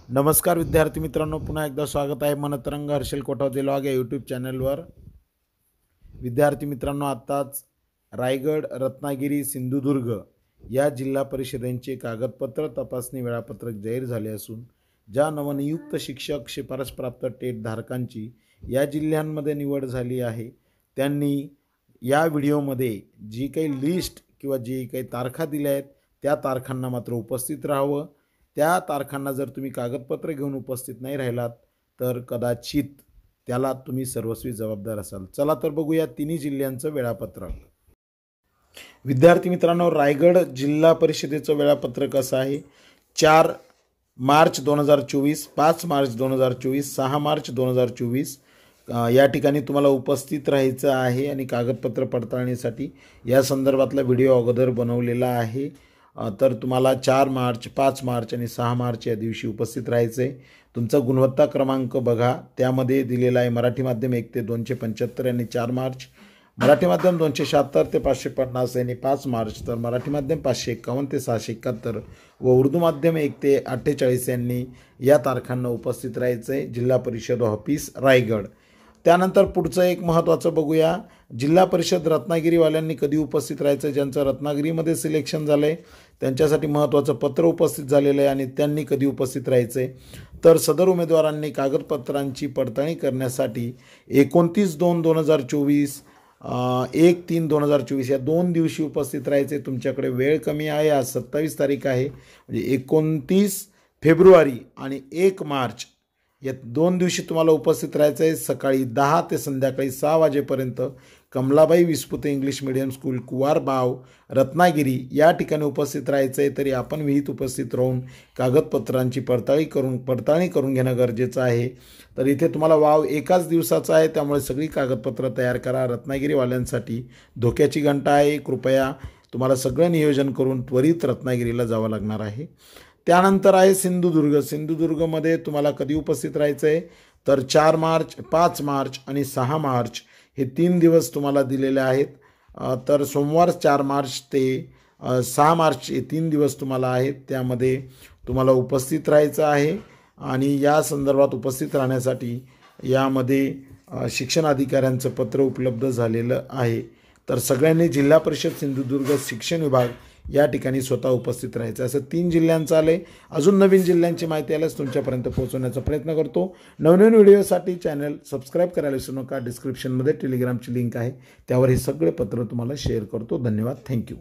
नमस्कार विद्यार्थी मित्रांनो, पुन्हा एकदा स्वागत आहे मनतरंग हर्षल कोठावदे लॉग या यूट्यूब चॅनलवर। विद्यार्थी मित्रांनो, आत्ताच रायगड, रत्नागिरी, सिंधुदुर्ग या जिल्हा परिषदेचे कागदपत्र तपासणी वेळापत्रक जाहीर झाले असून ज्या नवनियुक्त शिक्षक शिफारस प्राप्त टेट धारकांची या जिल्ह्यांमध्ये निवड झाली आहे त्यांनी या व्हिडिओमध्ये जी काही लिस्ट किंवा जी काही तारखा दिल्या आहेत त्या तारखांना मात्र उपस्थित राहावं। त्या तारखांना जर तुम्ही कागदपत्र घेऊन उपस्थित नाही राहिलात तर कदाचित त्याला तुम्ही सर्वस्वी जबाबदार असाल। चला तर बघूया तिन्ही जिल्ह्यांचं वेळापत्रक। विद्यार्थी मित्रांनो, रायगड जिल्हा परिषदेचं वेळापत्रक असं आहे। 4 मार्च 2024, 5 मार्च 2024, 6 मार्च 2024 या ठिकाणी तुम्हाला उपस्थित राहायचं आहे आणि कागदपत्र पडताळणीसाठी या संदर्भातला व्हिडिओ अगोदर बनवलेला आहे। तर तुम्हाला 4 मार्च, 5 मार्च आणि 6 मार्च या दिवशी उपस्थित राहायचं आहे। तुमचा गुणवत्ता क्रमांक बघा, त्यामध्ये दिलेला आहे मराठी माध्यम 1 ते 275 यांनी 4 मार्च, मराठी माध्यम 276 ते 550 यांनी 5 मार्च, तर मराठी माध्यम 551 ते 671 व उर्दू माध्यम 1 ते 48 यांनी या तारखांना उपस्थित राहायचं आहे जिल्हा परिषद ऑफिस रायगड। त्यानंतर पुढचं एक महत्त्वाचं बघूया, जिल्हा परिषद रत्नागिरीवाल्यांनी कधी उपस्थित राहायचं। ज्यांचं रत्नागिरीमध्ये सिलेक्शन झालं आहे त्यांच्यासाठी महत्त्वाचं पत्र उपस्थित झालेलं आहे आणि त्यांनी कधी उपस्थित राहायचं आहे तर सदर उमेदवारांनी कागदपत्रांची पडताळणी करण्यासाठी 29/2/2024 1/3/2024 या 2 दिवशी उपस्थित राहायचे। तुमच्याकडे वेळ कमी आहे, आज 27 तारीख आहे, म्हणजे 29 फेब्रुवारी आणि 1 मार्च या 2 दिवशी तुम्हाला उपस्थित राहायचं आहे। सकाळी 10 ते संध्याकाळी 6 वाजेपर्यंत Kamalabai Vispute English medium school, Kuwarbav, Ratnagiri या ठिकाणी उपस्थित राहायचं आहे। तरी आपण विहित उपस्थित राहून कागदपत्रांची पडताळणी करून घेणं गरजेचं आहे। तर इथे तुम्हाला वाव एकाच दिवसाचा आहे, त्यामुळे सगळी कागदपत्र तयार करा। रत्नागिरीवाल्यांसाठी धोक्याची घंटा आहे, कृपया तुम्हाला सगळं नियोजन करून त्वरित रत्नागिरीला जावं लागणार आहे। त्यानंतर आहे सिंधुदुर्ग। सिंधुदुर्गमध्ये तुम्हाला कधी उपस्थित राहायचं आहे तर 4 मार्च, 5 मार्च आणि 6 मार्च हे 3 दिवस तुम्हाला दिलेले आहेत। तर सोमवार 4 मार्च ते 6 मार्च हे 3 दिवस तुम्हाला आहेत, त्यामध्ये तुम्हाला उपस्थित राहायचं आहे। आणि या संदर्भात उपस्थित राहण्यासाठी यामध्ये शिक्षण अधिकाऱ्यांचं पत्र उपलब्ध झालेलं आहे। तर सगळ्यांनी जिल्हा परिषद सिंधुदुर्ग शिक्षण विभाग या ठिकाणी स्वतः उपस्थित राहायचं। असं 3 जिल्ह्यांचं आलं आहे। अजून नवीन जिल्ह्यांची माहिती आल्यास तुमच्यापर्यंत पोहोचवण्याचा प्रयत्न करतो। नवनवीन व्हिडिओसाठी चॅनल सबस्क्राईब करायला विसरू नका। डिस्क्रिप्शनमध्ये टेलिग्रामची लिंक आहे, त्यावर हे सगळे पत्र तुम्हाला शेअर करतो। धन्यवाद, थँक्यू।